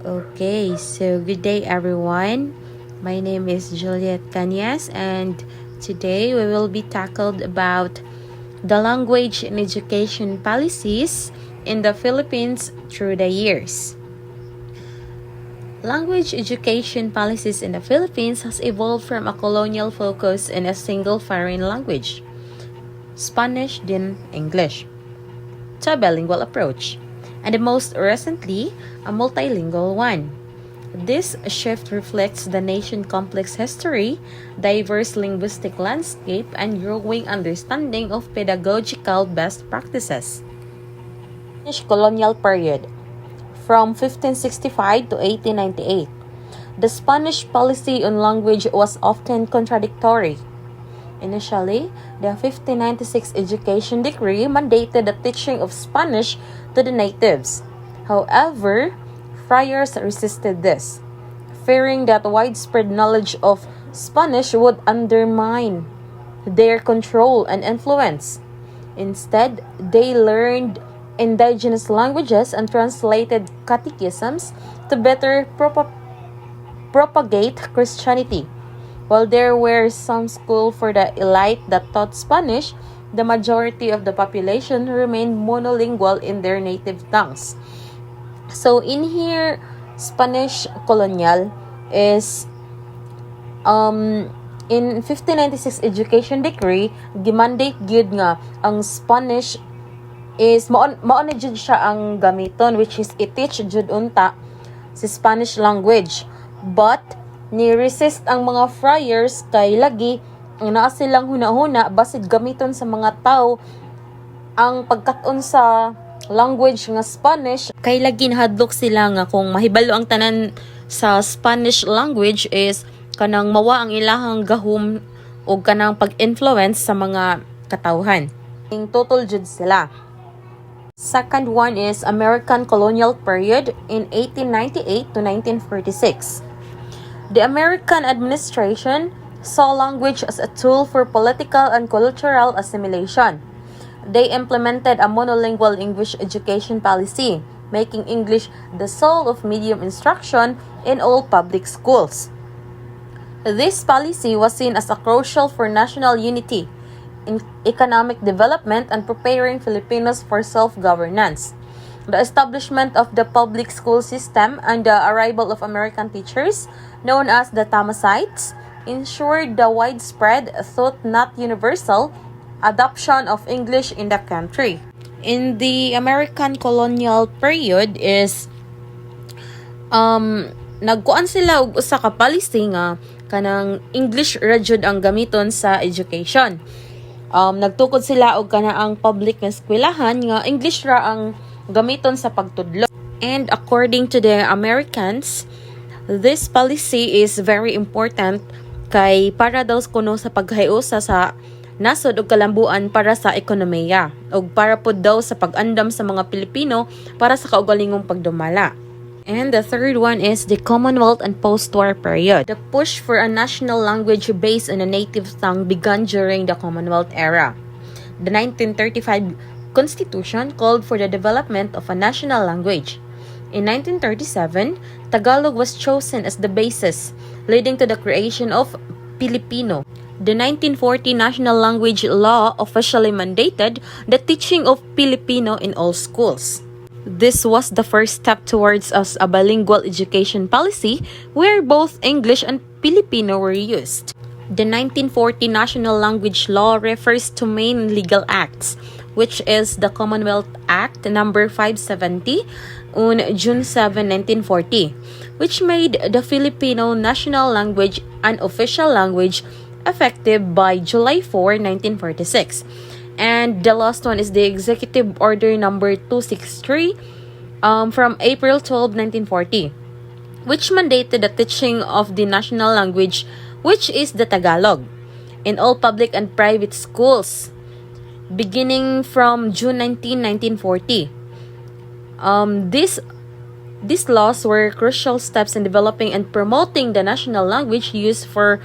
Okay, so good day everyone. My name is Juliet Cañas and today we will be tackled about the language and education policies in the Philippines through the years. Language education policies in the Philippines has evolved from a colonial focus in a single foreign language, Spanish then English, to a bilingual approach, and most recently, a multilingual one. This shift reflects the nation's complex history, diverse linguistic landscape, and growing understanding of pedagogical best practices. Spanish colonial period from 1565 to 1898. The Spanish policy on language was often contradictory. Initially, the 1596 Education Decree mandated the teaching of Spanish to the natives. However, friars resisted this, fearing that widespread knowledge of Spanish would undermine their control and influence. Instead, they learned indigenous languages and translated catechisms to better propagate Christianity. While there were some schools for the elite that taught Spanish, the majority of the population remained monolingual in their native tongues. So in here, Spanish colonial is in 1596 Education Decree, gimandate gyud nga ang Spanish is mao na jud siya ang gamiton, which is i-teach jud unta si Spanish language. But ni-resist ang mga friars kay lagi ang naa silang hunahuna basid gamiton sa mga tao ang pagkat-on sa language nga Spanish, kay lagi nahadlok sila nga kung mahibalo ang tanan sa Spanish language is kanang mawa ang ilahang gahom o kanang pag-influence sa mga katawhan. Ing total jud sila. Second one is American colonial period in 1898 to 1946. The American administration saw language as a tool for political and cultural assimilation. They implemented a monolingual English education policy, making English the sole of medium instruction in all public schools. This policy was seen as a crucial for national unity, in economic development, and preparing Filipinos for self-governance. The establishment of the public school system and the arrival of American teachers, known as the Tamasites, ensured the widespread, though not universal, adoption of English in the country. In the American colonial period is nagkuan sila og usa ka policy nga kanang English ra jud ang gamiton sa education. Nagtukod sila og kanaang public nga eskwelahan nga English ra ang gamiton sa pagtudlo. And according to the Americans, this policy is very important kay para daw kuno sa paghiusa sa nasod og kalambuan para sa ekonomiya ug para pud daw sa pag-andam sa mga Pilipino para sa kaugalingong pagdumala. And the third one is the Commonwealth and post-war period. The push for a national language based on a native tongue began during the Commonwealth era. The 1935 Constitution called for the development of a national language. In 1937, Tagalog was chosen as the basis, leading to the creation of Filipino. The 1940 National Language Law officially mandated the teaching of Filipino in all schools. This was the first step towards a bilingual education policy where both English and Filipino were used. The 1940 National Language Law refers to main legal acts, which is the Commonwealth Act number 570 on June 7, 1940, which made the Filipino national language an official language effective by July 4, 1946. And the last one is the Executive Order number 263 from April 12, 1940, which mandated the teaching of the national language, which is the Tagalog, in all public and private schools, beginning from June 19, 1940. These laws were crucial steps in developing and promoting the national language used for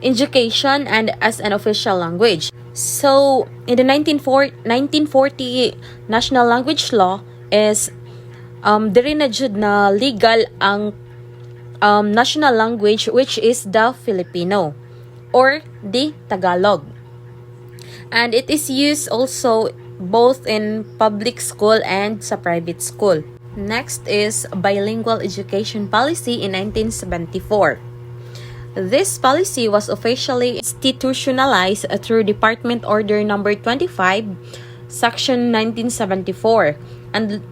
education and as an official language. So, in the 1940 National Language Law is diri na jud na legal ang national language, which is the Filipino or the Tagalog. And it is used also both in public school and sa private school. Next is bilingual education policy in 1974. This policy was officially institutionalized through Department Order Number 25, Section 1974, and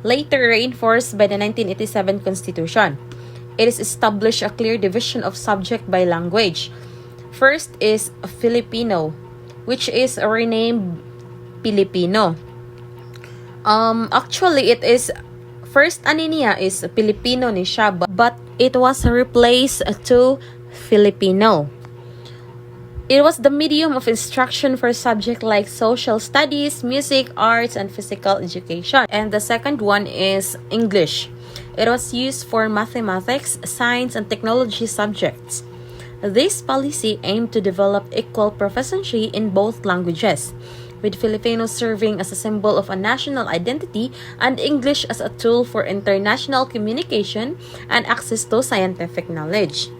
later reinforced by the 1987 Constitution. It is established a clear division of subject by language. First is Filipino, which is renamed Pilipino. Actually, it is first niya is Filipino ni siya, but it was replaced to Filipino. It was the medium of instruction for subjects like social studies, music, arts, and physical education. And the second one is English. It was used for mathematics, science, and technology subjects. This policy aimed to develop equal proficiency in both languages, with Filipino serving as a symbol of a national identity and English as a tool for international communication and access to scientific knowledge.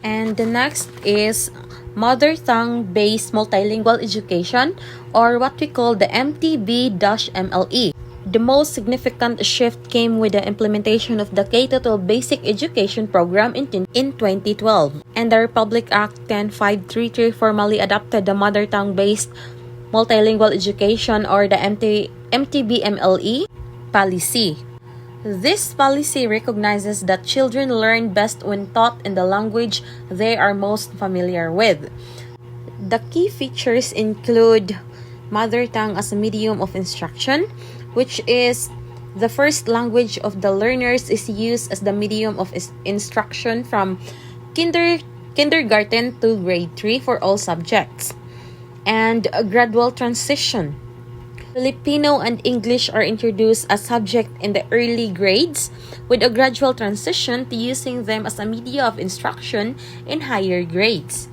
And the next is Mother Tongue-Based Multilingual Education, or what we call the MTB-MLE. The most significant shift came with the implementation of the K-12 Basic Education Program in 2012, and the Republic Act 10533 formally adopted the Mother Tongue-Based Multilingual Education, or the MTB-MLE policy. This policy recognizes that children learn best when taught in the language they are most familiar with. The key features include mother tongue as a medium of instruction, which is the first language of the learners is used as the medium of instruction from kindergarten to grade 3 for all subjects. And a gradual transition. Filipino and English are introduced as subject in the early grades, with a gradual transition to using them as a media of instruction in higher grades.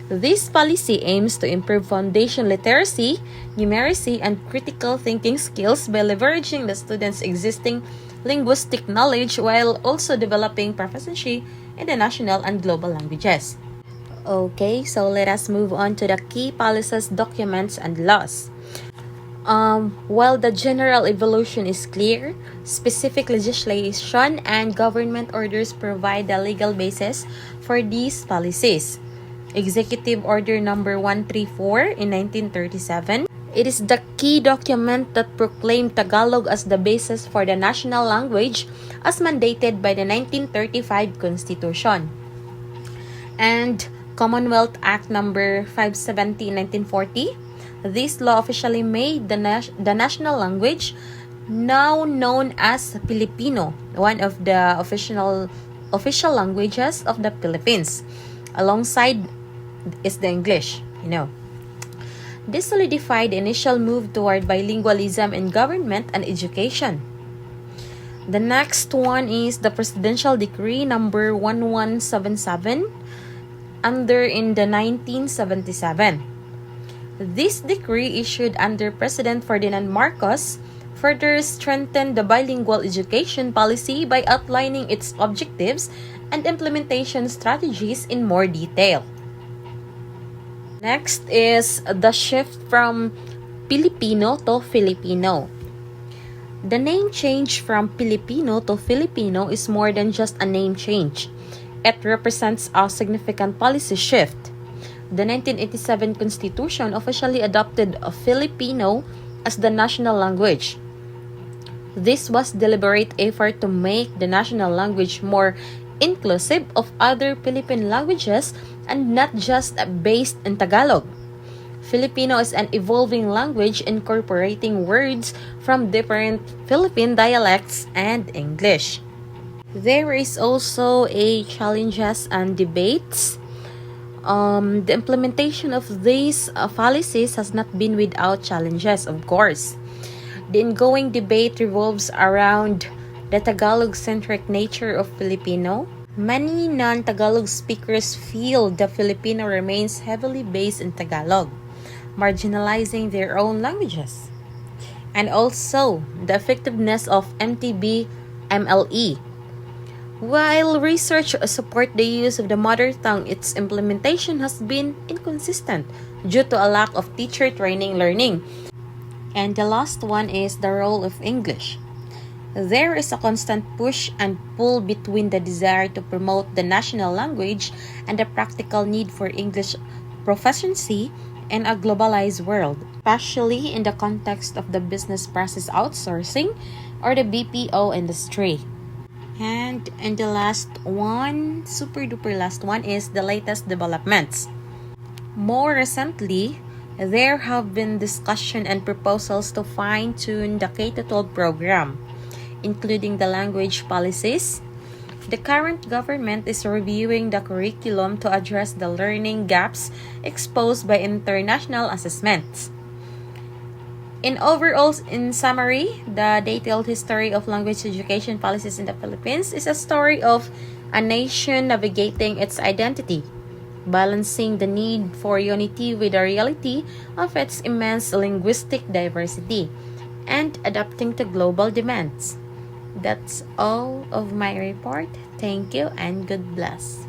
This policy aims to improve foundation literacy, numeracy, and critical thinking skills by leveraging the students' existing linguistic knowledge while also developing proficiency in the national and global languages. Okay, so let us move on to the key policies, documents, and laws. While the general evolution is clear, specific legislation and government orders provide the legal basis for these policies. Executive Order Number 134 in 1937. It is the key document that proclaimed Tagalog as the basis for the national language as mandated by the 1935 Constitution. And Commonwealth Act Number 570 in 1940. This law officially made the national language, now known as Filipino, one of the official languages of the Philippines. Alongside is the English, This solidified the initial move toward bilingualism in government and education. The next one is the Presidential Decree Number 1177 in the 1977. This decree, issued under President Ferdinand Marcos, further strengthened the bilingual education policy by outlining its objectives and implementation strategies in more detail. Next is the shift from Filipino to Filipino. The name change from Filipino to Filipino is more than just a name change. It represents a significant policy shift. The 1987 Constitution officially adopted Filipino as the national language. This was a deliberate effort to make the national language more inclusive of other Philippine languages and not just based in Tagalog. Filipino is an evolving language incorporating words from different Philippine dialects and English. There is also a challenges and debates. The implementation of these policies has not been without challenges, of course. The ongoing debate revolves around the Tagalog-centric nature of Filipino. Many non-Tagalog speakers feel the Filipino remains heavily based in Tagalog, marginalizing their own languages. and also the effectiveness of MTB MLE. While research support the use of the mother tongue, its implementation has been inconsistent due to a lack of teacher training learning. And the last one is the role of English. There is a constant push and pull between the desire to promote the national language and the practical need for English proficiency in a globalized world, especially in the context of the business process outsourcing or the BPO industry. And the last one, super duper last one, is the latest developments. More recently, there have been discussion and proposals to fine-tune the K-12 program, including the language policies. The current government is reviewing the curriculum to address the learning gaps exposed by international assessments. In summary, the detailed history of language education policies in the Philippines is a story of a nation navigating its identity, balancing the need for unity with the reality of its immense linguistic diversity, and adapting to global demands. That's all of my report. Thank you and God bless.